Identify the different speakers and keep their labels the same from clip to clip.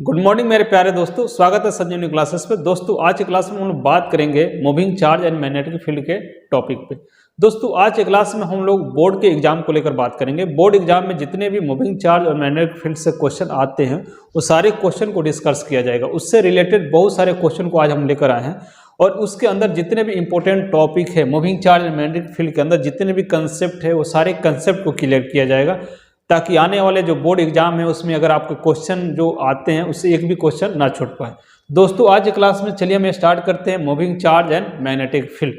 Speaker 1: Good morning मेरे प्यारे दोस्तों, स्वागत है संजीवनी क्लासेस पे। दोस्तों आज की क्लास में हम लोग बात करेंगे moving charge and magnetic field के टॉपिक पे। दोस्तों आज की क्लास में हम लोग बोर्ड के एग्जाम को लेकर बात करेंगे। बोर्ड एग्जाम में जितने भी मूविंग चार्ज और मैग्नेटिक फील्ड से क्वेश्चन आते हैं वो सारे क्वेश्चन को डिस्कस किया जाएगा। उससे रिलेटेड बहुत सारे क्वेश्चन को आज हम लेकर आए हैं और उसके अंदर जितने भी इंपॉर्टेंट टॉपिक है moving charge and magnetic field के अंदर जितने भी कंसेप्ट है वो सारे कंसेप्ट को क्लियर किया जाएगा, ताकि आने वाले जो बोर्ड एग्जाम है उसमें अगर आपके क्वेश्चन जो आते हैं उससे एक भी क्वेश्चन ना छूट पाए। दोस्तों आज की क्लास में चलिए हम स्टार्ट करते हैं moving charge and magnetic field.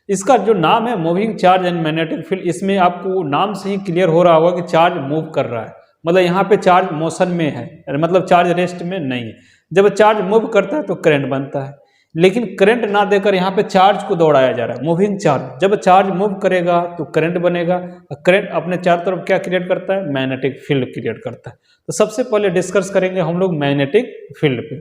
Speaker 1: इसका जो नाम है moving charge and magnetic field, इसमें आपको नाम से ही क्लियर हो रहा होगा कि चार्ज मूव कर रहा है, मतलब यहाँ पे चार्ज मोशन में है, मतलब चार्ज रेस्ट में नहीं है। जब चार्ज मूव करता है तो करंट बनता है, लेकिन करंट ना देकर यहाँ पे चार्ज को दौड़ाया जा रहा है। मूविंग चार्ज, जब चार्ज मूव करेगा तो करंट बनेगा, करंट अपने चारों तरफ क्या क्रिएट करता है, मैग्नेटिक फील्ड क्रिएट करता है। तो सबसे पहले डिस्कस करेंगे हम लोग मैग्नेटिक फील्ड पे।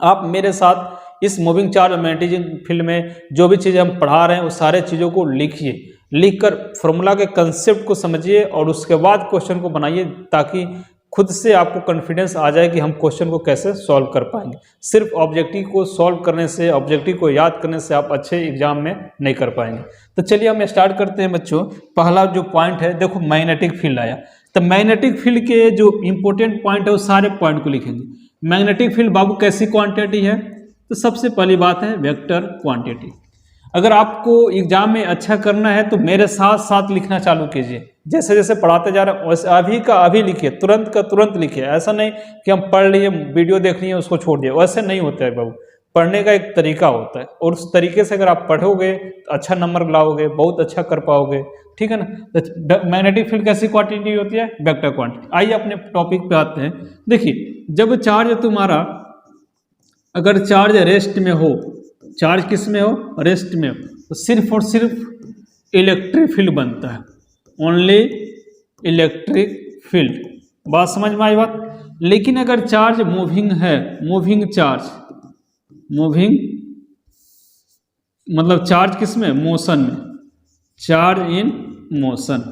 Speaker 1: आप मेरे साथ इस मूविंग चार्ज और मैग्नेटिक फील्ड में जो भी चीज़ें हम पढ़ा रहे हैं वो सारे चीज़ों को लिखिए, लिखकर फॉर्मूला के कंसेप्ट को समझिए और उसके बाद क्वेश्चन को बनाइए, ताकि खुद से आपको कॉन्फिडेंस आ जाए कि हम क्वेश्चन को कैसे सॉल्व कर पाएंगे। सिर्फ ऑब्जेक्टिव को सॉल्व करने से, ऑब्जेक्टिव को याद करने से आप अच्छे एग्जाम में नहीं कर पाएंगे। तो चलिए हम स्टार्ट करते हैं बच्चों। पहला जो पॉइंट है, देखो मैग्नेटिक फील्ड आया, तो मैग्नेटिक फील्ड के जो इंपॉर्टेंट पॉइंट है वो सारे पॉइंट को लिखेंगे। मैग्नेटिक फील्ड बाबू कैसी क्वांटिटी है, तो सबसे पहली बात है वेक्टर क्वांटिटी। अगर आपको एग्जाम में अच्छा करना है तो मेरे साथ साथ लिखना चालू कीजिए, जैसे जैसे पढ़ाते जा रहे हैं वैसे अभी का अभी लिखिए, तुरंत का तुरंत लिखिए। ऐसा नहीं कि हम पढ़ लिए, वीडियो देख लिए उसको छोड़ दिए, वैसे नहीं होता है बाबू। पढ़ने का एक तरीका होता है और उस तरीके से अगर आप पढ़ोगे तो अच्छा नंबर लाओगे, बहुत अच्छा कर पाओगे, ठीक है ना। तो मैग्नेटिक फील्ड कैसी क्वांटिटी होती है, वेक्टर क्वांटिटी। आइए अपने टॉपिक पे आते हैं। देखिए जब चार्ज तुम्हारा, अगर चार्ज रेस्ट में हो, चार्ज किस में हो, रेस्ट में हो, तो सिर्फ और सिर्फ इलेक्ट्रिक फील्ड बनता है, ओनली इलेक्ट्रिक फील्ड। बात समझ में आई बात। लेकिन अगर चार्ज मूविंग है, मूविंग चार्ज, मूविंग मतलब चार्ज किस में, मोशन में, चार्ज इन मोशन,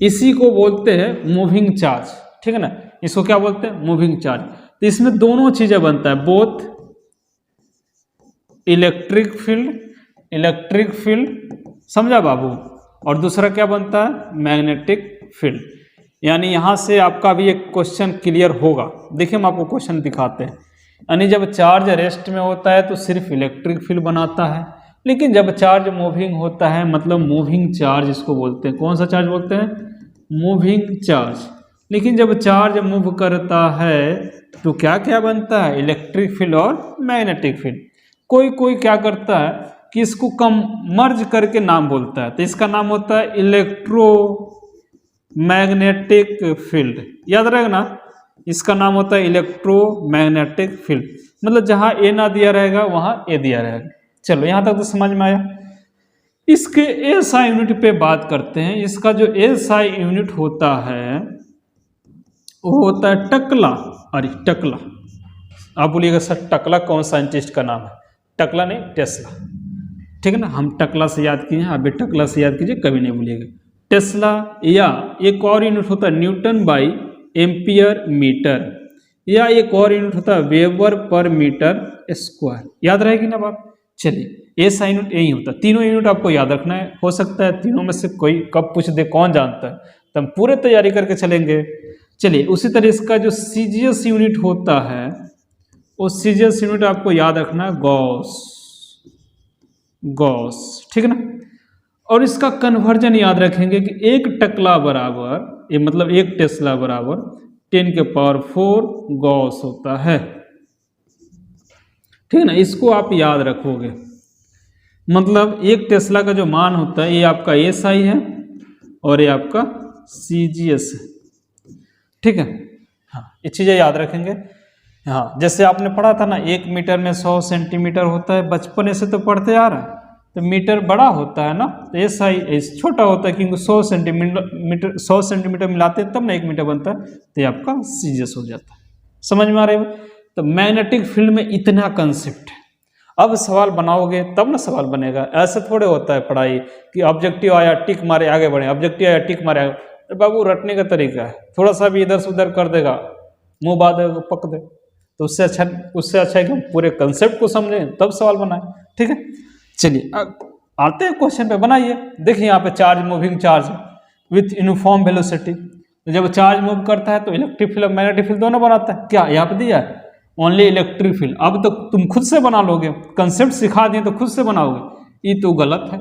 Speaker 1: इसी को बोलते हैं मूविंग चार्ज, ठीक है ना। इसको क्या बोलते हैं, मूविंग चार्ज। तो इसमें दोनों चीजें बनता है, बोथ इलेक्ट्रिक फील्ड, समझा बाबू, और दूसरा क्या बनता है, मैग्नेटिक फील्ड। यानी यहां से आपका भी एक क्वेश्चन क्लियर होगा। देखिए हम आपको क्वेश्चन दिखाते हैं। यानी जब चार्ज रेस्ट में होता है तो सिर्फ इलेक्ट्रिक फील्ड बनाता है, लेकिन जब चार्ज मूविंग होता है, मतलब मूविंग चार्ज इसको बोलते हैं। कौन सा चार्ज बोलते हैं, मूविंग चार्ज। लेकिन जब चार्ज मूव करता है तो क्या क्या बनता है, इलेक्ट्रिक फील्ड और मैग्नेटिक फील्ड। कोई कोई क्या करता है कि इसको कम मर्ज करके नाम बोलता है, तो इसका नाम होता है इलेक्ट्रो मैग्नेटिक फील्ड। याद रखना, इसका नाम होता है इलेक्ट्रो मैग्नेटिक फील्ड। मतलब जहां ए ना दिया रहेगा वहां ए दिया रहेगा। चलो यहां तक तो समझ में आया। इसके एसआई यूनिट पे बात करते हैं। इसका जो एसआई यूनिट होता है वो होता है टकला। अरे टकला, आप बोलिएगा सर टकला कौन साइंटिस्ट का नाम है, टकला नहीं, टेस्ला, ठीक है ना। हम टकला से याद किए हैं, आप भी टकला से याद कीजिए, कभी नहीं भूलिएगा। टेस्ला, या एक और यूनिट होता है न्यूटन बाई एम्पियर मीटर, या एक और यूनिट होता है वेबर पर मीटर स्क्वायर। याद रहेगी ना बात। चलिए ऐसा यूनिट यही होता है। तीनों यूनिट आपको याद रखना है। हो सकता है तीनों में से कोई कब पूछ दे, कौन जानता है, तो हम पूरे तैयारी करके चलेंगे। चलिए उसी तरह इसका जो सीजीएस यूनिट होता है, वो सीजीएस यूनिट आपको याद रखना है, गॉस, गॉस, ठीक है ना। और इसका कन्वर्जन याद रखेंगे कि एक टकला बराबर, ये मतलब एक टेस्ला बराबर 10⁴ गॉस होता है, ठीक है ना। इसको आप याद रखोगे। मतलब एक टेस्ला का जो मान होता है ये आपका एसआई है और ये आपका सीजीएस है, ठीक है। हाँ ये चीजें याद रखेंगे। हाँ जैसे आपने पढ़ा था ना, 1 मीटर में 100 सेंटीमीटर होता है, बचपन से तो पढ़ते आ रहा है। तो मीटर बड़ा होता है ना, तो एसआई छोटा होता है, क्योंकि 100 सेंटीमीटर मिलाते हैं तब ना 1 मीटर बनता है, तो ये आपका सीजीएस हो जाता है। समझ में आ रहा है। तो मैग्नेटिक फील्ड में इतना कंसेप्ट है। अब सवाल बनाओगे तब ना सवाल बनेगा। ऐसे थोड़े होता है पढ़ाई कि ऑब्जेक्टिव आया टिक मारे आगे बढ़े, ऑब्जेक्टिव आया टिक मारे आगे। तो बाबू रटने का तरीका है, थोड़ा सा भी इधर से उधर कर देगा, मुंह बांध पक दे, तो उससे अच्छा है कि हम पूरे कंसेप्ट को समझें तब सवाल बनाएं। ठीक है, चलिए आते हैं क्वेश्चन पे, बनाइए। देखिए यहाँ पे charge, moving charge with uniform velocity, जब चार्ज मूव करता है तो इलेक्ट्रिक फील्ड और मैग्नेटिक फील्ड दोनों बनाता है। क्या यहाँ पे दिया है? Only electric field. अब तो तुम खुद से बना लोगे, कंसेप्ट सिखा दिए तो खुद से बनाओगे, ये तो गलत है।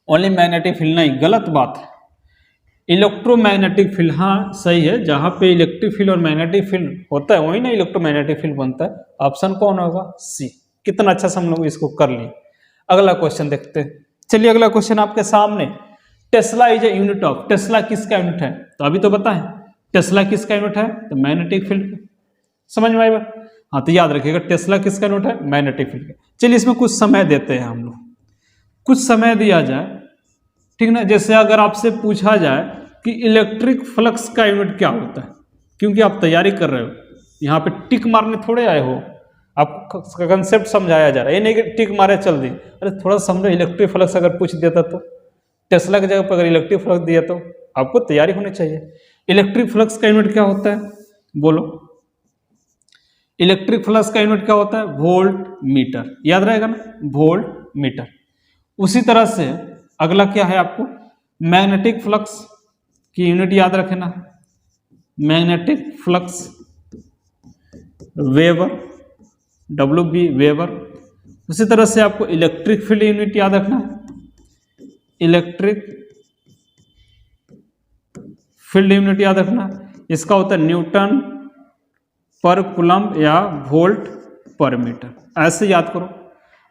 Speaker 1: ओनली मैग्नेटिक फील्ड नहीं, गलत बात है। इलेक्ट्रोमैग्नेटिक फील्ड, हाँ सही है, जहां पे इलेक्ट्रिक फील्ड और मैग्नेटिक फील्ड होता है वही ना इलेक्ट्रोमैग्नेटिक फील्ड बनता है। ऑप्शन कौन होगा? सी। कितना अच्छा से हम लोग इसको कर लिए। अगला क्वेश्चन देखते हैं। चलिए अगला क्वेश्चन आपके सामने, Tesla is a unit of, Tesla किसका यूनिट है? तो अभी तो बताएं टेस्ला किसका यूनिट है, तो मैग्नेटिक फील्ड। समझ में आई बात? हाँ तो याद रखिएगा टेस्ला किसका यूनिट है? Magnetic field. चलिए इसमें कुछ समय देते हैं हम लोग, कुछ समय दिया जाए, ठीक ना। जैसे अगर आपसे पूछा जाए कि इलेक्ट्रिक फ्लक्स का यूनिट क्या होता है, क्योंकि आप तैयारी कर रहे हो, यहाँ पे टिक मारने थोड़े आए हो, आपको कंसेप्ट समझाया जा रहा है। ये नहीं कि टिक मारे चल दी, अरे थोड़ा समझो। इलेक्ट्रिक फ्लक्स अगर पूछ देता तो, टेस्ला की जगह पर अगर इलेक्ट्रिक फ्लक्स दिया तो आपको तैयारी होनी चाहिए। इलेक्ट्रिक फ्लक्स का यूनिट क्या होता है? बोलो, इलेक्ट्रिक फ्लक्स का यूनिट क्या होता है? Volt meter. याद रहेगा ना, वोल्ट मीटर। उसी तरह से अगला क्या है आपको, मैग्नेटिक फ्लक्स की यूनिट याद रखना, magnetic flux weber, WB weber. उसी तरह से आपको इलेक्ट्रिक फील्ड यूनिट याद रखना है, इलेक्ट्रिक फील्ड यूनिट याद रखना, इसका होता है न्यूटन पर कूलम्ब या वोल्ट पर मीटर। ऐसे याद करो।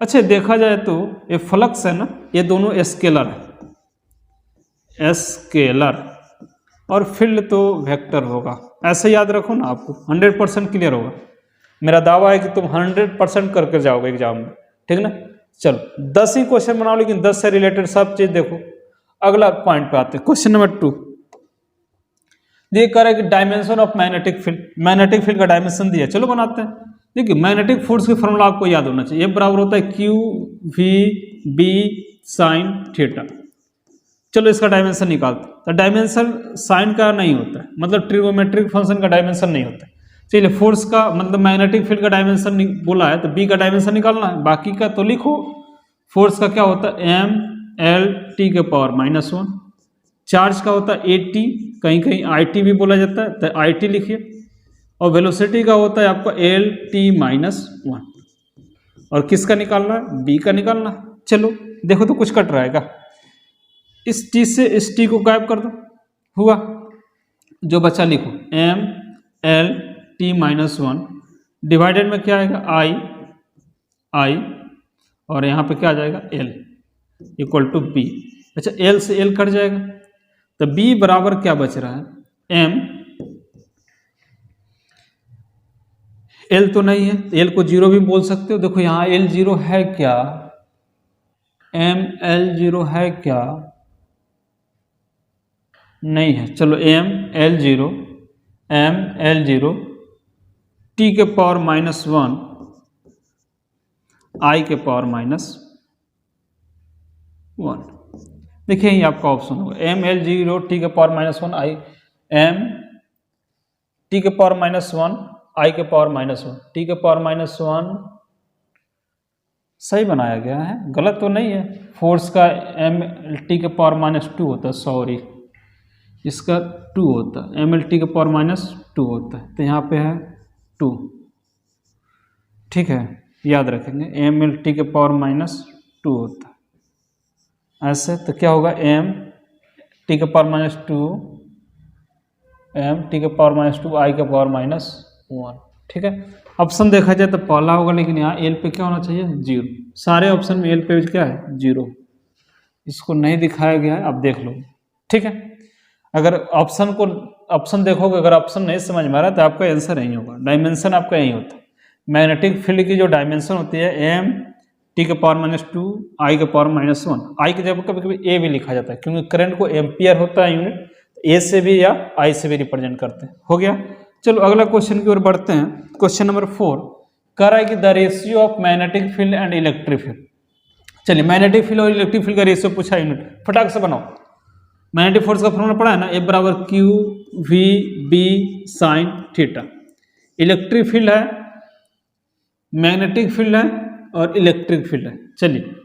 Speaker 1: अच्छा देखा जाए तो ये फ्लक्स है ना, ये दोनों स्केलर है, स्केलर, और फील्ड तो वेक्टर होगा। ऐसे याद रखो ना, आपको 100% क्लियर होगा। मेरा दावा है कि तुम 100% करके जाओगे एग्जाम में, ठीक ना। चलो 10 ही क्वेश्चन बनाओ, लेकिन 10 से रिलेटेड सब चीज देखो। अगला पॉइंट पे आते हैं, क्वेश्चन नंबर 2। ये कह रहा है कि dimension of magnetic field, magnetic field का डायमेंशन दिया, चलो बनाते हैं। देखिए मैग्नेटिक फोर्स की फॉर्मूला आपको याद होना चाहिए, ये बराबर होता है QV साइन थीटा। चलो इसका डायमेंशन निकालते हैं। तो डायमेंशन साइन का नहीं होता है, मतलब ट्रिगोमेट्रिक फंक्शन का डायमेंशन नहीं होता है। चलिए फोर्स का मतलब मैग्नेटिक फील्ड का डायमेंशन बोला है, तो B का डायमेंशन निकालना है, बाकी का तो लिखो। फोर्स का क्या होता है? MLT के पावर -1। चार्ज का होता है AT, कहीं कहीं IT भी बोला जाता है, तो IT लिखिए। और वेलोसिटी का होता है आपका LT-1। और किसका निकालना है? B का निकालना है। चलो देखो तो कुछ कट रहा है क्या? इस T से इस T को गायब कर दो, हुआ। जो बचा लिखो MLT-1 डिवाइडेड में क्या आएगा? I, और यहाँ पे क्या आ जाएगा? L equal to B। अच्छा L से L कट जाएगा, तो B बराबर क्या बच रहा है? M। L तो नहीं है, L को 0 भी बोल सकते हो। देखो यहाँ L 0 है क्या? ML 0 है क्या? नहीं है। चलो ML 0 T के पावर -1 I के पावर -1। देखिए ये आपका ऑप्शन होगा ML 0 T के पावर -1 I, M T के पावर -1 I के पावर -1, T के पावर -1 सही बनाया गया है, गलत तो नहीं है। फोर्स का MLT के पावर -2 होता है, सॉरी इसका 2 होता है, MLT के पावर -2 होता है, तो यहाँ पे है 2। ठीक है, याद रखेंगे MLT के पावर -2 होता है ऐसे। तो क्या होगा? MT के पावर -2 MT के पावर -2 I के पावर -1। ठीक है, ऑप्शन देखा जाए तो पहला होगा, लेकिन यहाँ L पे क्या होना चाहिए? 0। सारे ऑप्शन में L पे क्या है? 0। इसको नहीं दिखाया गया है, आप देख लो। ठीक है, अगर ऑप्शन देखोगे, अगर ऑप्शन नहीं समझ में आ रहा है तो आपका आंसर यही होगा। डायमेंशन आपका यही होता है। मैग्नेटिक फील्ड की जो डायमेंशन होती है MT के पावर -2 I के पावर -1। I की जगह कभी कभी A भी लिखा जाता है, क्योंकि करंट को एम्पियर होता है यूनिट, A से भी या I से भी रिप्रेजेंट करते हैं। हो गया। चलो अगला क्वेश्चन की ओर बढ़ते हैं। क्वेश्चन नंबर 4 कह रहा है कि the ratio of magnetic field and electric field. चलिए मैग्नेटिक फील्ड और इलेक्ट्रिक फील्ड का रेशियो पूछा, यूनिट फटाक से बनाओ। मैग्नेटिक फोर्स का फॉर्मूला पढ़ा है ना, F = QVB sine theta. Electric field है, मैग्नेटिक फील्ड है और इलेक्ट्रिक फील्ड है। चलिए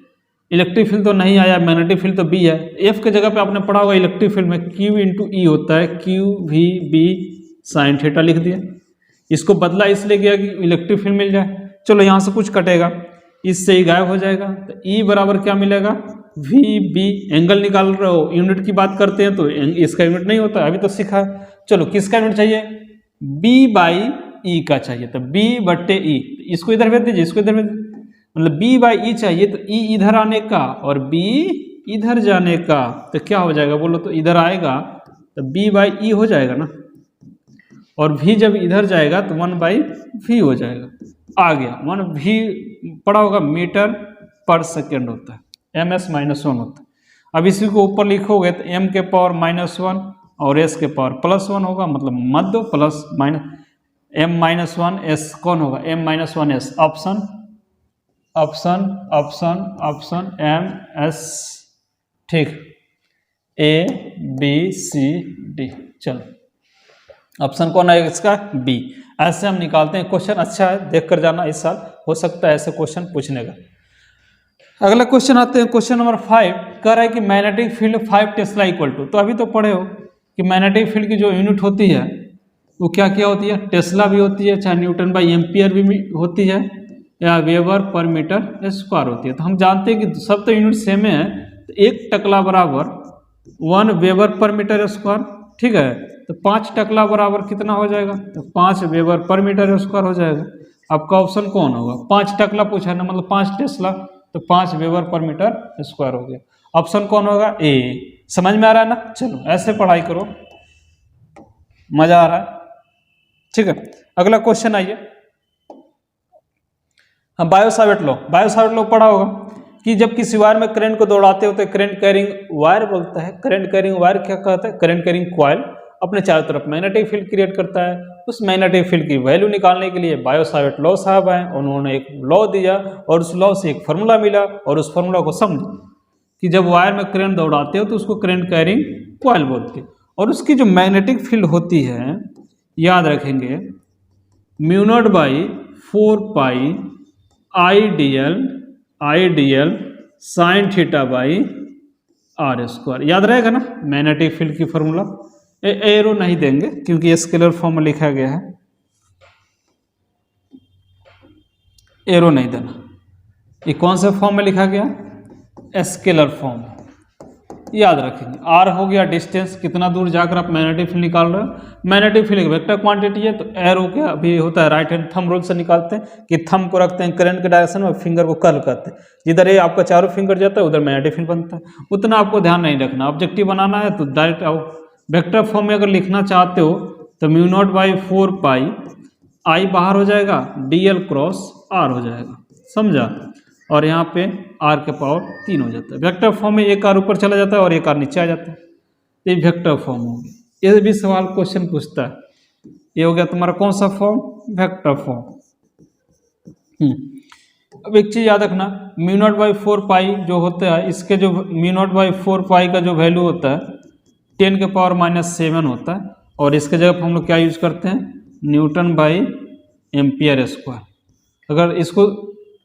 Speaker 1: इलेक्ट्रिक फील्ड तो नहीं आया, मैग्नेटिक फील्ड तो बी है। एफ के जगह पे आपने पढ़ा होगा इलेक्ट्रिक फील्ड में क्यू इंटू ई होता है, Q V B sine theta लिख दिया। इसको बदला इसलिए गया कि इलेक्ट्रिक फील्ड मिल जाए। चलो यहाँ से कुछ कटेगा, इससे ही गायब हो जाएगा, तो ई बराबर क्या मिलेगा, वी बी। एंगल निकाल रहे हो, यूनिट की बात करते हैं तो इसका यूनिट नहीं होता, अभी तो सीखा है। चलो किसका यूनिट चाहिए, बी बाई ई का चाहिए, तो बी बट्टे ई। इसको इधर भेज दीजिए, इसको इधर भेज दीजिए, मतलब बी बाई ई चाहिए, तो ई इधर आने का और बी इधर जाने का, तो क्या हो जाएगा बोलो, तो इधर आएगा तो बी बाई ई हो जाएगा ना, और भी जब इधर जाएगा तो 1 बाई वी हो जाएगा। आ गया 1 वी पड़ा होगा मीटर पर सेकेंड होता है, ms -1 होता है। अब इसी को ऊपर लिखोगे तो m के पावर -1 और s के पावर +1 होगा, मतलब मध्य प्लस माइनस m -1 s कौन होगा, m -1 s। Option option option option m s, ठीक, a b c d। चलो ऑप्शन कौन है इसका, बी। ऐसे हम निकालते हैं। क्वेश्चन अच्छा है, देख कर जाना, इस साल हो सकता है ऐसे क्वेश्चन पूछने का। अगला क्वेश्चन आते हैं, क्वेश्चन नंबर 5 कह रहा है कि magnetic field 5 tesla equal to, तो अभी तो पढ़े हो कि मैग्नेटिक फील्ड की जो यूनिट होती है वो क्या क्या होती है, टेस्ला भी होती है, चाहे न्यूटन बाई एम्पियर भी होती है, या वेबर पर मीटर स्क्वायर होती है। तो हम जानते हैं कि सब तो यूनिट सेम है, तो 1 टकला बराबर 1 वेबर पर मीटर स्क्वायर, ठीक है। तो 5 टकला बराबर कितना हो जाएगा, तो 5 वेबर पर मीटर स्क्वायर हो जाएगा। आपका ऑप्शन कौन होगा, 5 टकला पूछा है ना, मतलब 5 टेस्ला, तो 5 वेबर पर मीटर स्क्वायर हो गया। ऑप्शन कौन होगा, ए। समझ में आ रहा है ना। चलो ऐसे पढ़ाई करो, मजा आ रहा है, ठीक है। अगला क्वेश्चन आइए, हम बायो-सावर्ट लॉ पढ़ा होगा कि जब किसी वायर में करंट को दौड़ाते हो तो करंट कैरिंग वायर बोलता है। करंट कैरिंग वायर क्या कहता है, करंट कैरिंग कॉइल अपने चारों तरफ मैग्नेटिक फील्ड क्रिएट करता है। उस मैग्नेटिक फील्ड की वैल्यू निकालने के लिए बायो-सावर्ट लॉ साहब आए, उन्होंने एक लॉ दिया और उस लॉ से एक फार्मूला मिला, और उस फार्मूला को समझो कि जब वायर में करंट दौड़ाते हो तो उसको करंट कैरिंग कॉइल बोलते हैं। और उसकी जो मैग्नेटिक फील्ड होती है, याद रखेंगे, mu naught by 4 pi I dl sine theta by R square. याद रहेगा ना मैग्नेटिक फील्ड की फार्मूला। एरो नहीं देंगे क्योंकि स्केलर फॉर्म में लिखा गया है, एरो नहीं देना। ये कौन से फॉर्म में लिखा गया, स्केलर फॉर्म। याद रखेंगे, आर हो गया डिस्टेंस, कितना दूर जाकर आप मैग्नेटिक फील्ड निकाल रहे हो। मैग्नेटिक फील्ड एक वेक्टर क्वांटिटी है, तो एरो क्या अभी होता है, राइट हैंड थंब रूल से निकालते हैं कि थंब को रखते हैं करंट के डायरेक्शन में, फिंगर को कर्ल करते हैं, जिधर ये आपका चारों फिंगर जाता है उधर मैग्नेटिक फील्ड बनता है। उतना आपको ध्यान नहीं रखना, ऑब्जेक्टिव बनाना है तो डायरेक्ट आओ। वेक्टर फॉर्म में अगर लिखना चाहते हो तो म्यू नॉट बाई 4 पाई, आई बाहर हो जाएगा, डीएल क्रॉस आर हो जाएगा, समझा। और यहाँ पे आर के पावर 3 हो जाता है। वेक्टर फॉर्म में एक आर ऊपर चला जाता है और एक आर नीचे आ जाता है, ये वेक्टर फॉर्म हो गया। ये भी सवाल क्वेश्चन पूछता है। ये हो गया तुम्हारा कौन सा फॉर्म, वेक्टर फॉर्म। अब एक चीज याद रखना, म्यू नॉट बाई 4 पाई जो होता है, इसके जो म्यू नॉट बाई 4 पाई का जो वैल्यू होता है 10 के पावर -7 होता है, और इसके जगह पर हम लोग क्या यूज करते हैं, न्यूटन बाई एम्पियर स्क्वायर। अगर इसको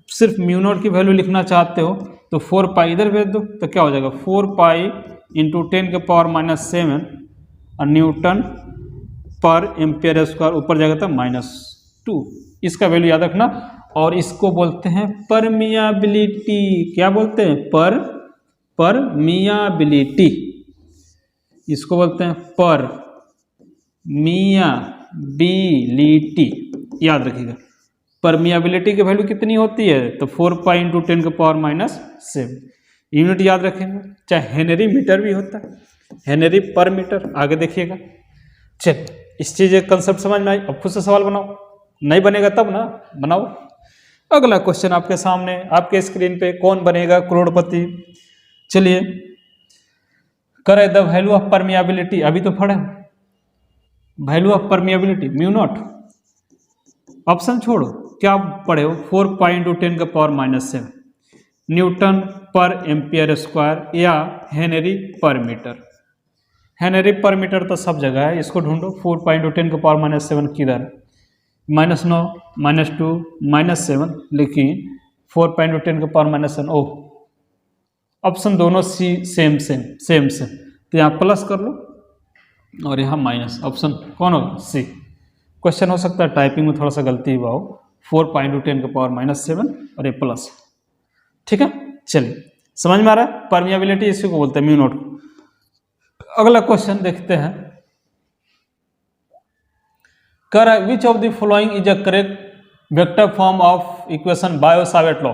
Speaker 1: सिर्फ म्यू नॉट की वैल्यू लिखना चाहते हो तो 4 पाई इधर भेज दो, तो क्या हो जाएगा 4 पाई इंटू 10 के पावर -7 और न्यूटन पर एम्पियर स्क्वायर, ऊपर जाएगा तो -2। इसका वैल्यू याद रखना। और इसको बोलते हैं परमियाबिलिटी। क्या बोलते हैं, परमियाबिलिटी। इसको बोलते हैं परमियाबिलिटी। याद रखिएगा, परमियाबिलिटी की वैल्यू कितनी होती है, तो 4 पाई इंटू 10 के पावर -7। यूनिट याद रखेंगे, चाहे हेनरी मीटर भी होता है, हेनरी पर मीटर। आगे देखिएगा, चल इस चीज का कंसेप्ट समझ में आई। अब खुद से सवाल बनाओ, नहीं बनेगा तब ना बनाओ। अगला क्वेश्चन आपके सामने, आपके स्क्रीन पे, कौन बनेगा करोड़पति। चलिए, करे द वैल्यू ऑफ परमियाबिलिटी। अभी तो पढ़े value of permeability mu naught. Option छोड़ो, क्या पढ़े हो, 4 पाई इंटू 10 के पावर -7 न्यूटन पर एम्पियर स्क्वायर या हेनरी पर मीटर। हेनरी पर मीटर तो सब जगह है, इसको ढूंढो। 4 पाई इंटू 10 के पावर -7 किधर, -9, -2, -7, लेकिन 4×10⁻⁷ ओह, ऑप्शन दोनों सी सेम तो यहाँ प्लस कर लो और यहाँ माइनस, ऑप्शन कौन होगा? सी। क्वेश्चन हो सकता है टाइपिंग में थोड़ा सा गलती हुआ हो, 4×10⁻⁷ और ये प्लस, ठीक है। चलिए समझ में आ रहा है, परमिएबिलिटी इसी को बोलते हैं, म्यू नॉट। अगला क्वेश्चन देखते हैं, कर which of the following is a correct vector form of equation Biot-Savart law.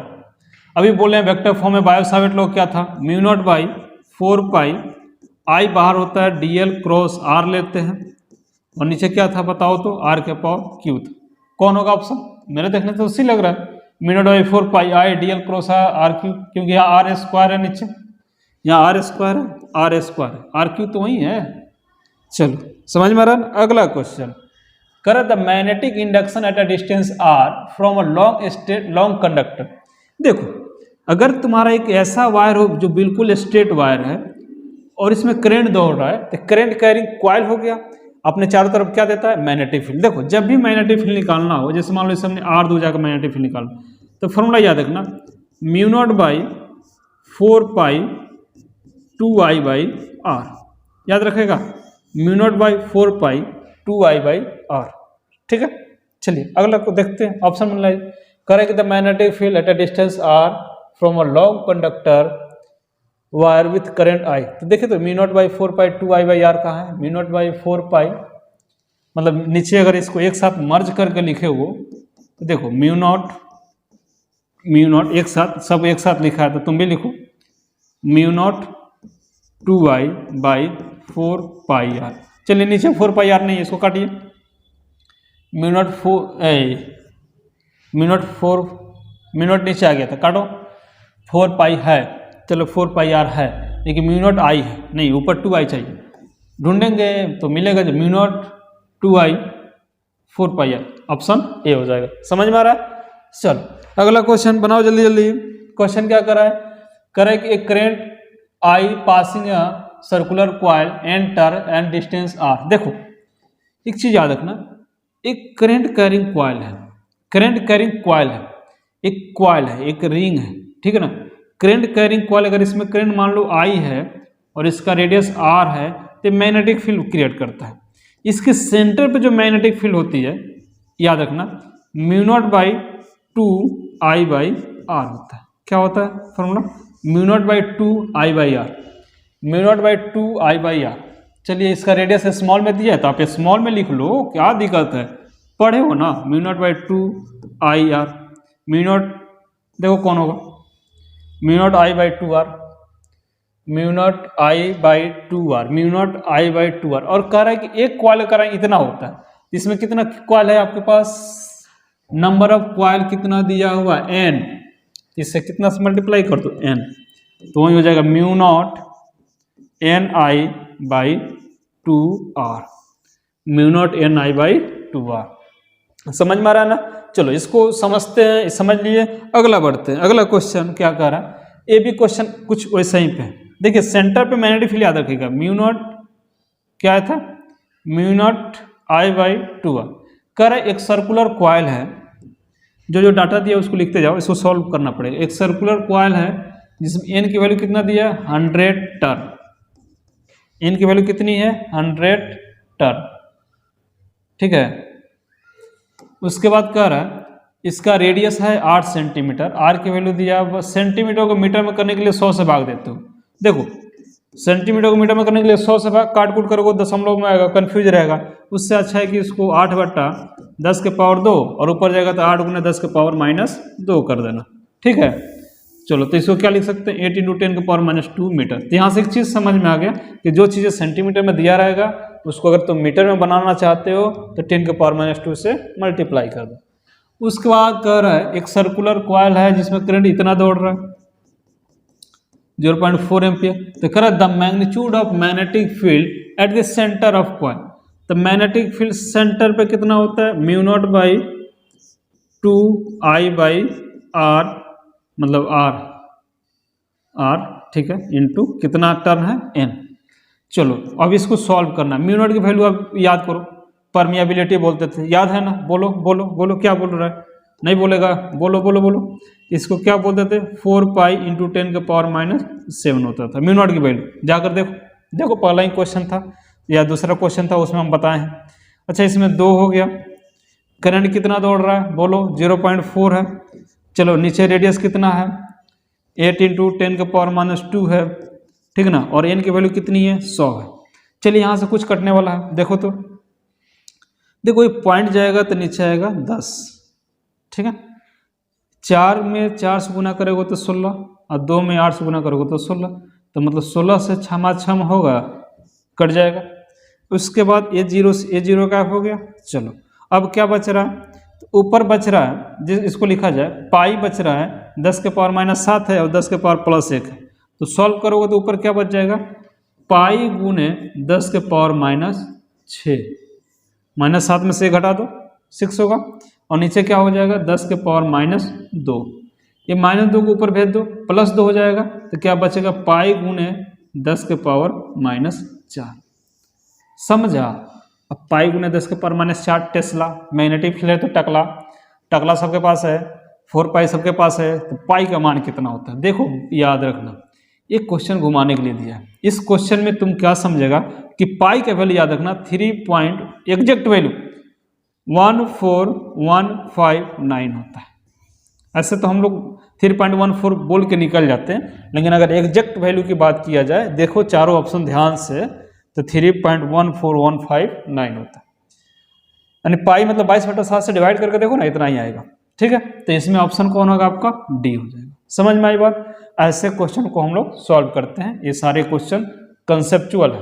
Speaker 1: अभी बोले वेक्टर फॉर्म में बायो-सावर्ट लॉ क्या था? म्यू नॉट बाई 4 पाई, बाहर होता है dl क्रॉस r लेते हैं, और नीचे क्या था बताओ तो? r के पावर q था। कौन होगा ऑप्शन? मेरे देखने से उसी लग रहा है, mu naught by 4 pi i dl cross r q, क्योंकि यहाँ r स्क्वायर है, नीचे यहाँ r स्क्वायर है, r स्क्वायर r q तो वही है। चलो समझ में आ रहा है। अगला क्वेश्चन, कर the magnetic induction at a distance r from a long conductor. देखो, अगर तुम्हारा एक ऐसा वायर हो जो बिल्कुल स्ट्रेट वायर है और इसमें करंट दौड़ रहा है, तो करंट कैरिंग कॉइल हो गया, अपने चारों तरफ क्या देता है? Magnetic field. देखो, जब भी मैग्नेटिक फील्ड निकालना हो, जैसे मान लो इस हमने R दो जाकर मैग्नेटिक फील्ड निकालना, तो फॉर्मूला याद रखना, mu naught by 4 pi 2i by r, याद रखेगा, mu naught by 4 pi 2i by r, ठीक है। चलिए अगला को देखते हैं, ऑप्शन मिल रहा है, correct the magnetic field at a distance r from a long conductor wire with current I। तो देखिए, तो mu naught by 4 pi 2i by r कहाँ है? म्यू नॉट बाई 4 पाई, मतलब नीचे अगर इसको एक साथ मर्ज करके लिखे हो तो देखो म्यू नॉट एक साथ, सब एक साथ लिखा है, तो तुम भी लिखो mu naught 2i by 4 pi r। चलिए नीचे 4 पाई r नहीं है, इसको काटिए, म्यू नॉट नीचे आ गया था, काटो, 4 पाई है, चलो 4 पाई r है, लेकिन म्यू नॉट i है नहीं, ऊपर 2i चाहिए, ढूंढेंगे तो मिलेगा जो mu naught 2i 4 pi r, option A हो जाएगा। समझ में आ रहा है। चलो अगला क्वेश्चन बनाओ जल्दी जल्दी। क्वेश्चन क्या करा है? करे कि एक current I passing a circular coil enter and distance r। देखो एक चीज याद रखना, एक करंट कैरिंग कॉइल है, एक कॉइल है, एक रिंग है, ठीक है ना। करंट कैरिंग कॉइल, अगर इसमें करंट मान लो I है और इसका रेडियस r है, तो मैग्नेटिक फील्ड क्रिएट करता है। इसके सेंटर पे जो मैग्नेटिक फील्ड होती है, याद रखना, mu naught by 2i by r होता है। क्या होता है formula? Mu naught by 2i by r, mu naught by 2i by r। चलिए इसका रेडियस स्मॉल में दिया है तो आप स्मॉल में लिख लो, क्या दिक्कत है, पढ़े हो ना। Mu naught by 2i r, mu naught देखो कौन होगा, mu naught i by 2r, mu naught i by 2r, mu naught i by 2r। और कह रहा है कि एक कॉइल का इतना होता है, इसमें कितना कॉइल है आपके पास? नंबर ऑफ कॉइल कितना दिया हुआ? n, इससे कितना से मल्टीप्लाई कर दो? n, तो वही हो जाएगा mu naught ni by 2r, mu naught ni by 2r। समझ में आ रहा है ना। चलो इसको समझते हैं, समझ लिए, अगला बढ़ते हैं। अगला क्वेश्चन क्या कह रहा है? ये भी क्वेश्चन कुछ वैसा ही पे है। देखिए सेंटर पे मैग्नेटिक फील्ड याद रखिएगा, म्यू नॉट क्या था? Mu naught i by 2r। कह रहा है एक सर्कुलर कॉइल है, जो डाटा दिया उसको लिखते जाओ, इसको सॉल्व करना पड़ेगा। एक सर्कुलर कॉइल है जिसमें n की वैल्यू कितना दिया? 100 टर्न, n की वैल्यू कितनी है? 100 टर्न, ठीक है। उसके बाद कह रहा है इसका रेडियस है 8 सेंटीमीटर, r की वैल्यू दिया, सेंटीमीटर को मीटर में करने के लिए 100 से भाग देते हो। देखो सेंटीमीटर को मीटर में करने के लिए 100 से भाग, काट कूट करोगे दशमलव में आएगा, कंफ्यूज रहेगा। उससे अच्छा है कि इसको 8/10 के पावर 2 और ऊपर जाएगा तो 8 × 10 के पावर -2 कर देना, ठीक है। चलो तो इसको क्या लिख सकते हैं? 8 × 10 के पावर -2 मीटर। तो यहाँ से एक चीज़ समझ में आ गया कि जो चीज़ें सेंटीमीटर में दिया रहेगा उसको अगर तुम मीटर में बनाना चाहते हो तो 10 के पावर -2 से मल्टीप्लाई कर दो। उसके बाद कह रहा है एक सर्कुलर कॉइल है जिसमें करंट इतना दौड़ रहा है 0.4 एम्पियर। तो कह रहा है the magnitude of magnetic field at the centre of coil. तो मैग्नेटिक फील्ड सेंटर पे कितना होता है? Mu naught by 2i by r, मतलब r, ठीक है, इंटू कितना टर्न है? n। चलो अब इसको सॉल्व करना, म्यू नॉट की वैल्यू आप याद करो, परमिएबिलिटी बोलते थे, याद है ना? बोलो बोलो बोलो, क्या बोल रहा है? नहीं बोलेगा, बोलो बोलो बोलो। इसको क्या बोलते थे? 4 पाई इंटू 10⁻⁷ होता था म्यू नॉट की वैल्यू। जाकर देखो, देखो पहला ही क्वेश्चन था या दूसरा क्वेश्चन था, उसमें हम बताए हैं। अच्छा, इसमें 2 हो गया। करंट कितना दौड़ रहा है? बोलो 0.4 है। चलो नीचे रेडियस कितना है? 8 इंटू 10⁻² है, ठीक ना? और एन की वैल्यू कितनी है? 100 है। चलिए यहाँ से कुछ कटने वाला है, देखो तो, देखो ये पॉइंट जाएगा तो नीचे आएगा 10, ठीक है। 4 में 4 से गुना करोगे तो 16, और 2 में 8 से गुना करोगे तो 16, तो मतलब 16 से छम होगा, कट जाएगा। उसके बाद ये जीरो का हो गया। चलो अब क्या बच रहा है? तो ऊपर बच रहा है, जिस इसको लिखा जाए पाई बच रहा है, 10⁻⁷ है और 10⁻+1 है। तो सॉल्व करोगे तो ऊपर क्या बच जाएगा? पाई गुने 10⁻⁶, -7 में से घटा दो 6 होगा, और नीचे क्या हो जाएगा? 10⁻⁻2। ये -2 को ऊपर भेज दो, +2 हो जाएगा, तो क्या बचेगा? पाई गुने 10⁻⁴ समझा? अब पाई गुने 10⁻⁴ टेस्ला, मैग्नेटिक फील्ड है तो टकला सबके पास है, 4 पाई सबके पास है, तो पाई का मान कितना होता है? देखो याद रखना, ये क्वेश्चन घुमाने के लिए दिया है। इस क्वेश्चन में तुम क्या समझेगा कि पाई का वैल्यू याद रखना 3 एग्जैक्ट वैल्यू 14159 होता है। ऐसे तो हम लोग 3.14 बोल के निकल जाते हैं, लेकिन अगर एग्जैक्ट वैल्यू की बात किया जाए, देखो चारों ऑप्शन ध्यान से, तो 3.14159 होता है। यानी पाई मतलब 22/7 से डिवाइड करके देखो ना, इतना ही आएगा, ठीक है। तो इसमें ऑप्शन कौन होगा? आपका डी हो जाएगा। समझ में आई बात? ऐसे क्वेश्चन को हम लोग सॉल्व करते हैं। ये सारे क्वेश्चन कंसेप्चुअल है।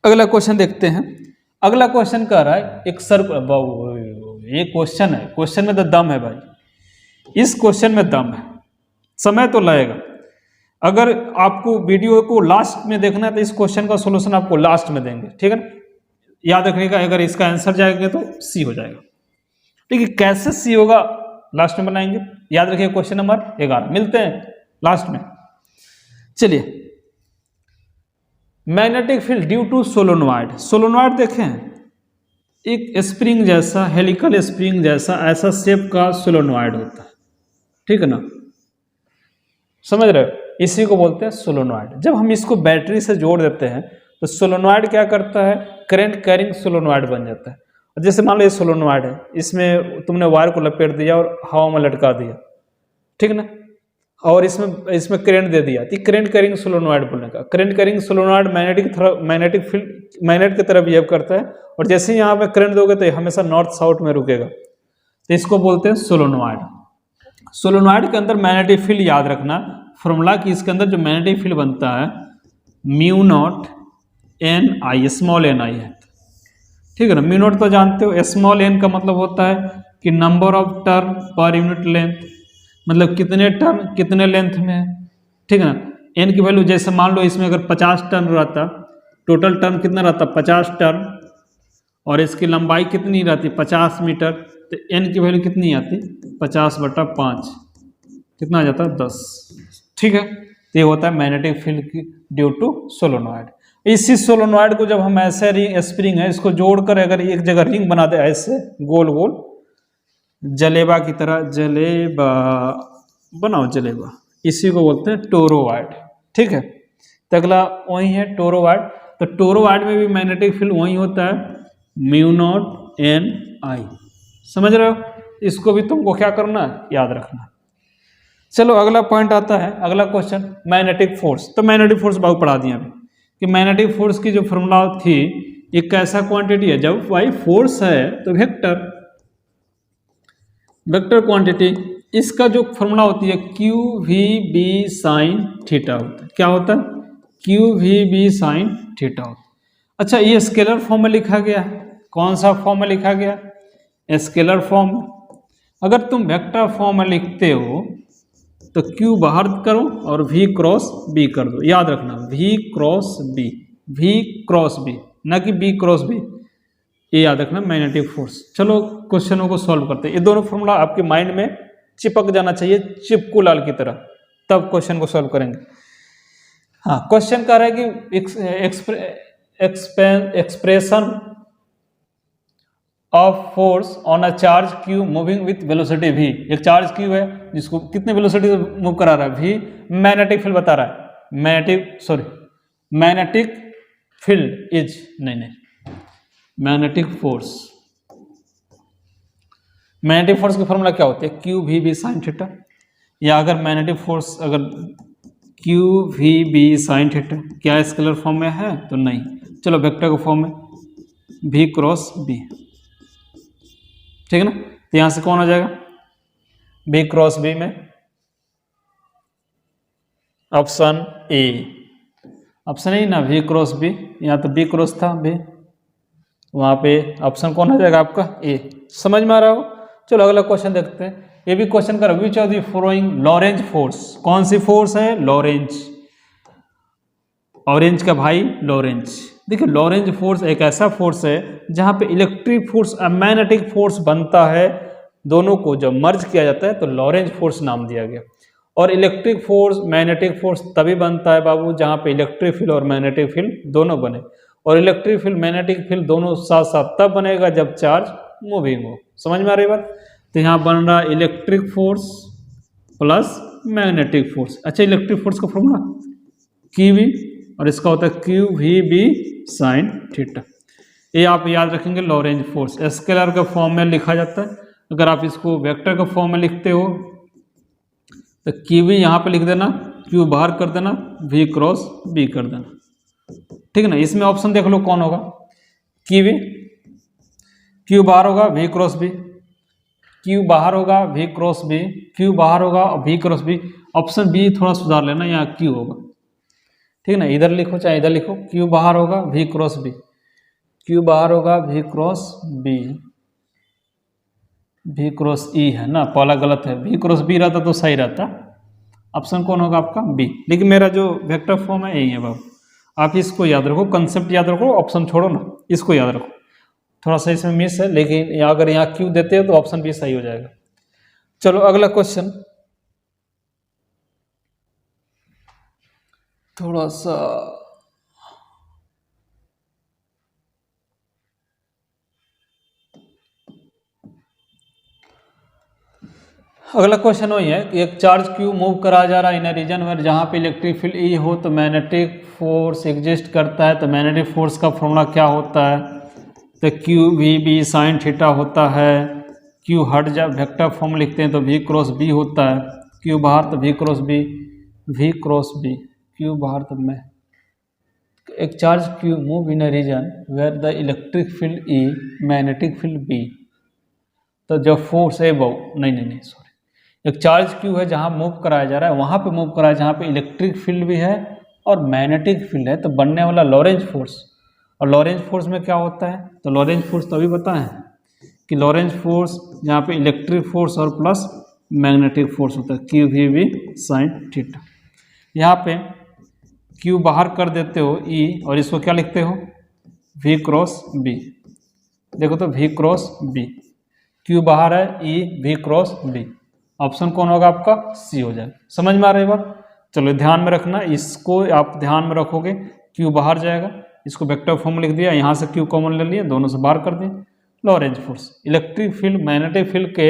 Speaker 1: अगला क्वेश्चन देखते हैं। अगला क्वेश्चन कह रहा है एक ये क्वेश्चन है, क्वेश्चन में तो दम है भाई, इस क्वेश्चन में दम है, समय तो लगेगा। अगर आपको वीडियो को लास्ट में देखना है तो इस क्वेश्चन का सॉल्यूशन आपको लास्ट में देंगे, ठीक है ना? याद रखिएगा, अगर इसका आंसर जाएगा तो सी हो जाएगा, ठीक है। कैसे सी होगा लास्ट में बनाएंगे, याद रखिए। क्वेश्चन नंबर 11, मिलते हैं लास्ट में। चलिए, magnetic field due to solenoid. Solenoid देखें, एक स्प्रिंग जैसा, हेलिकल स्प्रिंग जैसा ऐसा शेप का सोलोनॉइड होता है, ठीक है ना? समझ रहे हो? इसी को बोलते हैं सोलोनॉइड। जब हम इसको बैटरी से जोड़ देते हैं तो सोलोनॉइड क्या करता है? करंट कैरिंग सोलोनॉइड बन जाता है। जैसे मान लो ये सोलोनॉइड है, इसमें तुमने वायर को लपेट दिया और हवा में लटका दिया, ठीक ना? और इसमें करंट दे दिया, तो करंट कैरिंग सोलोनॉइड बोलने का। Current carrying solenoid magnetic field magnet की तरह बिहेव करता है, और जैसे ही यहाँ पे करंट दोगे तो हमेशा नॉर्थ साउथ में रुकेगा, तो इसको बोलते हैं सोलोनॉइड। सोलोनॉइड के अंदर मैग्नेटिक फील्ड याद रखना फॉर्मूला कि इसके अंदर जो मैग्नेटिक फील्ड बनता है μ0 Ni, स्मॉल ni है, ठीक है ना? μ0 तो जानते हो, स्मॉल n का मतलब होता है कि number of turn per unit length, मतलब कितने टर्न कितने लेंथ में है, ठीक है ना? n की वैल्यू जैसे मान लो इसमें अगर 50 टर्न रहता, टोटल टर्न कितना रहता? 50 टर्न, और इसकी लंबाई कितनी रहती? 50 मीटर, तो n की वैल्यू कितनी आती? 50/5, कितना आ जाता? 10, ठीक है। तो ये होता है मैग्नेटिक फील्ड की ड्यू टू सोलोनॉइड। इसी सोलोनॉइड को जब हम ऐसे स्प्रिंग है, इसको जोड़कर अगर एक जगह रिंग बना दे ऐसे गोल गोल जलेबा की तरह, जलेबा बनाओ, जलेबा, इसी को बोलते हैं टोरोवाइड, ठीक है। तो अगला वही है टोरोवाइड। तो टोरोवाइड में भी मैग्नेटिक फील्ड वही होता है μ0 Ni, समझ रहे हो? इसको भी तुमको क्या करना है? याद रखना। चलो अगला पॉइंट आता है, अगला क्वेश्चन, मैग्नेटिक फोर्स। तो मैग्नेटिक फोर्स बहुत पढ़ा दिया अभी कि मैग्नेटिक फोर्स की जो फॉर्मूला थी, एक ऐसा क्वांटिटी है, जब भाई फोर्स है तो वेक्टर क्वांटिटी, इसका जो फॉर्मूला होती है QVB sin थीटा होता है। क्या होता है? QVB sin थीटा होता है। अच्छा, ये स्केलर फॉर्म में लिखा गया है। कौन सा फॉर्म में लिखा गया? Scalar form. अगर तुम वेक्टर फॉर्म में लिखते हो तो Q बाहर करो और V क्रॉस B कर दो। याद रखना V क्रॉस B, ना कि B क्रॉस B, ये याद रखना मैग्नेटिक फोर्स। चलो क्वेश्चनों को सॉल्व करते हैं। ये दोनों फॉर्मूला आपके माइंड में चिपक जाना चाहिए, चिपकू लाल की तरह, तब क्वेश्चन को सॉल्व करेंगे। हाँ, क्वेश्चन कह रहा है कि expression of force on a charge Q moving with velocity v। एक चार्ज क्यू है जिसको कितने वेलोसिटी से मूव करा रहा है, v मैग्नेटिक फील्ड बता रहा है, मैग्नेटिक फील्ड इज नहीं मैग्नेटिक फोर्स। मैग्नेटिक फोर्स की फॉर्मूला क्या होती है, Q V B sine theta, या अगर मैग्नेटिक फोर्स अगर Q V B sine theta क्या स्केलर फॉर्म में है तो नहीं, चलो वेक्टर के फॉर्म में v क्रॉस बी, ठीक है ना। तो यहां से कौन हो जाएगा, v क्रॉस बी में ऑप्शन ए, ऑप्शन ए ना, v क्रॉस बी, यहाँ तो b क्रॉस था b, वहां पे ऑप्शन कौन हो जाएगा आपका ए। समझ में आ रहा हो। चलो अगला क्वेश्चन देखते हैं। ये भी क्वेश्चन कर, which of the following Lorentz force, कौन सी फोर्स है, लॉरेंज, ऑरेंज का भाई लॉरेंज। देखिए लॉरेंज फोर्स एक ऐसा फोर्स है जहां पे इलेक्ट्रिक फोर्स और मैग्नेटिक फोर्स बनता है, दोनों को जब मर्ज किया जाता है तो लॉरेंज फोर्स नाम दिया गया। और इलेक्ट्रिक फोर्स मैग्नेटिक फोर्स तभी बनता है बाबू जहां पे इलेक्ट्रिक फील्ड और मैग्नेटिक फील्ड दोनों बने, और इलेक्ट्रिक फील्ड मैग्नेटिक फील्ड दोनों साथ साथ तब बनेगा जब चार्ज मूविंग हो। समझ में आ रही बात। तो यहाँ बन रहा electric force plus magnetic force. अच्छा इलेक्ट्रिक फोर्स का फॉर्मूला क्यू वी, और इसका होता है Q V B sine theta. ये आप याद रखेंगे लॉरेंज फोर्स स्केलर के फॉर्म में लिखा जाता है। अगर आप इसको वेक्टर के फॉर्म में लिखते हो तो क्यू वी यहाँ पे लिख देना, क्यू बाहर कर देना, वी क्रॉस बी कर देना, ठीक है ना। इसमें ऑप्शन देख लो कौन होगा, क्यू वी, क्यू बाहर होगा वी क्रॉस बी, क्यू बाहर होगा वी क्रॉस बी, क्यू बाहर होगा और V cross B. Option B थोड़ा सुधार लेना, यहाँ क्यू होगा, ठीक है ना। इधर लिखो चाहे इधर लिखो, क्यू बाहर होगा वी क्रॉस बी, क्यू बाहर होगा V cross B, V cross E है ना, पहला गलत है, वी क्रॉस बी रहता तो सही रहता। ऑप्शन कौन होगा आपका बी, लेकिन मेरा जो वेक्टर फॉर्म है यही है बाबू। आप इसको याद रखो, कंसेप्ट याद रखो, ऑप्शन छोड़ो ना, इसको याद रखो। थोड़ा सा इसमें मिस है, लेकिन अगर यहाँ क्यू देते हो तो ऑप्शन बी सही हो जाएगा। चलो अगला क्वेश्चन, थोड़ा सा अगला क्वेश्चन वही है कि एक चार्ज क्यू मूव करा जा रहा है इन अ रीजन वेयर जहाँ पे इलेक्ट्रिक फील्ड ई हो तो मैग्नेटिक फोर्स एग्जिस्ट करता है। तो मैग्नेटिक फोर्स का फॉर्मूला क्या होता है, तो Q V B sine theta होता है। क्यू हट जा वेक्टर फॉर्म लिखते हैं तो वी क्रॉस बी होता है, क्यू बाहर तो V cross B, V cross B, Q बाहर तो मैं। एक charge Q move in a region where the electric field E magnetic field B, तो जो फोर्स है वो नहीं सॉरी, एक चार्ज क्यू है जहां मूव कराया जा रहा है वहां पे मूव कराया जहां पे इलेक्ट्रिक फील्ड भी है और मैग्नेटिक फील्ड है, तो बनने वाला लॉरेंज फोर्स। और लॉरेंज फोर्स में क्या होता है, तो लॉरेंज फोर्स तो अभी बताएं कि लॉरेंज फोर्स जहाँ पे इलेक्ट्रिक फोर्स और प्लस मैग्नेटिक फोर्स होता है, Q V B sine theta. यहाँ पे क्यू बाहर कर देते हो ई, और इसको क्या लिखते हो वी क्रॉस बी। देखो तो वी क्रॉस बी, क्यू बाहर है E V cross B, option कौन होगा आपका सी हो जाएगा। समझ में आ रही बात। चलो ध्यान में रखना, इसको आप ध्यान में रखोगे, क्यू बाहर जाएगा, इसको वेक्टर फॉर्म लिख दिया, यहाँ से क्यू कॉमन ले लिया, दोनों से बाहर कर दिए। Lorentz force, electric field magnetic field के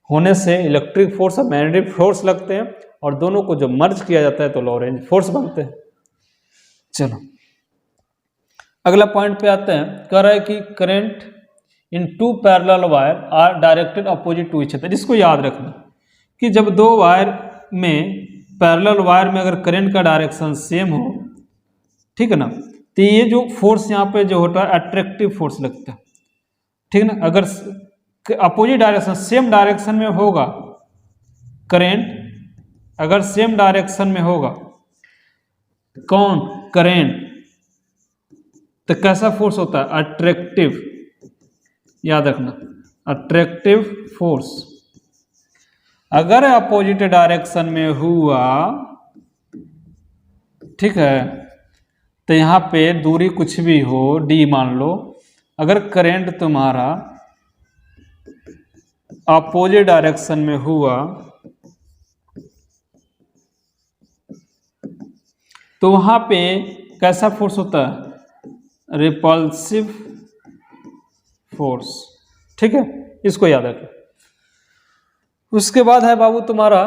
Speaker 1: होने से इलेक्ट्रिक फोर्स और मैग्नेटिक फोर्स लगते हैं, और दोनों को जब मर्ज किया जाता है तो लॉरेंज फोर्स बनते हैं। चलो अगला पॉइंट पे आते हैं। कह रहा है कि current in two parallel wire are directed opposite to each other. इसको याद रखना कि जब दो वायर में पैरेलल वायर में अगर करंट का डायरेक्शन सेम हो, ठीक है ना, तो ये जो फोर्स यहाँ पे जो होता है अट्रैक्टिव फोर्स लगता है, ठीक है ना। अगर अपोजिट डायरेक्शन सेम डायरेक्शन में होगा करंट, अगर सेम डायरेक्शन में होगा कौन करंट, तो कैसा फोर्स होता है अट्रैक्टिव, याद रखना अट्रैक्टिव फोर्स। अगर अपोजिट डायरेक्शन में हुआ, ठीक है, तो यहां पे दूरी कुछ भी हो डी मान लो, अगर करंट तुम्हारा अपोजिट डायरेक्शन में हुआ तो वहां पे कैसा फोर्स होता है रिपल्सिव फोर्स। ठीक है, इसको याद रखें। उसके बाद है बाबू तुम्हारा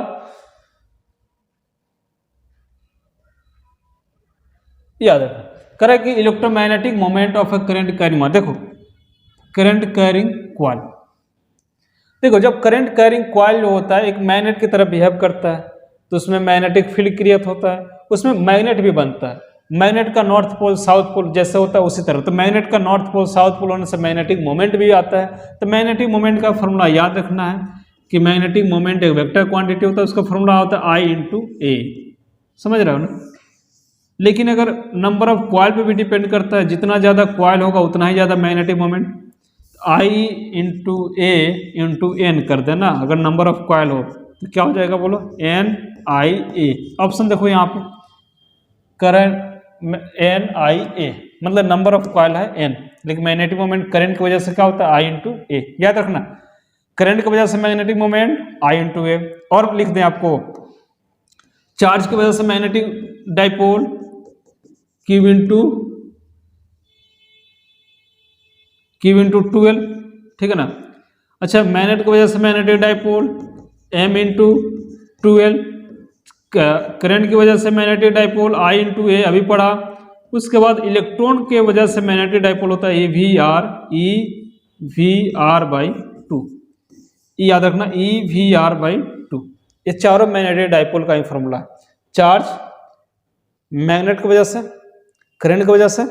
Speaker 1: याद रखें, करें कि electromagnetic moment of A current carrying coil. देखो करंट कैरिंग कॉइल, देखो जब करंट कैरिंग कॉइल जो होता है एक मैग्नेट की तरह बिहेव करता है, तो उसमें मैग्नेटिक फील्ड क्रिएट होता है, उसमें मैग्नेट भी बनता है। मैग्नेट का नॉर्थ पोल साउथ पोल जैसे होता है उसी तरह, तो मैग्नेट का नॉर्थ पोल साउथ पोल होने से मैग्नेटिक मोमेंट भी आता है। तो मैग्नेटिक मोमेंट का फॉर्मूला याद रखना है कि मैग्नेटिक मोमेंट एक वेक्टर क्वांटिटी होता है, उसका फॉर्मूला होता है I × A, समझ रहे हो ना। लेकिन अगर नंबर ऑफ कॉइल पे भी डिपेंड करता है, जितना ज़्यादा कॉइल होगा उतना ही ज़्यादा magnetic moment. I × A × N कर देना, अगर नंबर ऑफ कॉइल हो तो क्या हो जाएगा बोलो, NIA। ऑप्शन देखो यहाँ पे, करंट NIA मतलब नंबर ऑफ कॉइल है N, लेकिन मैग्नेटिक मोमेंट करंट की वजह से क्या होता है I × A, याद रखना। करंट की वजह से मैग्नेटिक मोमेंट I × A, और लिख दें आपको चार्ज की वजह से मैग्नेटिक डाइपोल Q × 12, ठीक है ना। अच्छा मैग्नेट की वजह से मैग्नेटिक डाइपोल M × 12, करंट की वजह से मैग्नेटिक डाइपोल I × A अभी पढ़ा। उसके बाद इलेक्ट्रॉन के वजह से मैग्नेटिक डाइपोल होता है EVR/2, याद रखना EVR/2। ये चारों मैग्नेटिक डाइपोल का ही फॉर्मूला है। चार्ज मैग्नेट की वजह से, करंट की वजह से,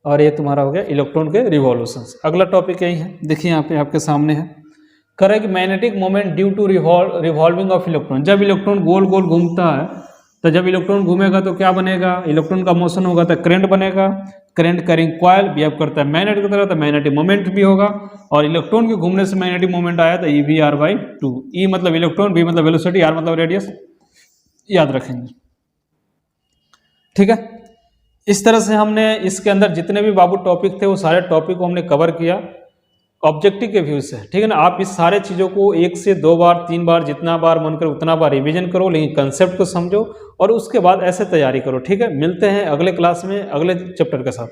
Speaker 1: और ये तुम्हारा हो गया इलेक्ट्रॉन के रिवॉल्यूशंस। अगला टॉपिक यही है, देखिए यहाँ पे आपके सामने है, करें कि magnetic moment due to revolving of electron. जब इलेक्ट्रॉन गोल गोल घूमता है, तो जब इलेक्ट्रॉन घूमेगा तो क्या बनेगा, इलेक्ट्रॉन का मोशन होगा तो करंट बनेगा। करंट कैरिंग कॉइल बिहेव करता है मैग्नेट की तरह, तो मैग्नेटिक मोमेंट भी होगा, और इलेक्ट्रॉन के घूमने से मैग्नेटिक मोमेंट आया तो EVR/2। E मतलब इलेक्ट्रॉन, V मतलब वेलोसिटी, R मतलब रेडियस, याद रखेंगे, ठीक है। इस तरह से हमने इसके अंदर जितने भी बाबू टॉपिक थे वो सारे टॉपिक को हमने कवर किया ऑब्जेक्टिव के व्यू से, ठीक है ना। आप इस सारे चीज़ों को 1 से 2 बार 3 बार जितना बार मन करे उतना बार रिवीजन करो, लेकिन कंसेप्ट को समझो और उसके बाद ऐसे तैयारी करो, ठीक है। मिलते हैं अगले क्लास में अगले चैप्टर के साथ।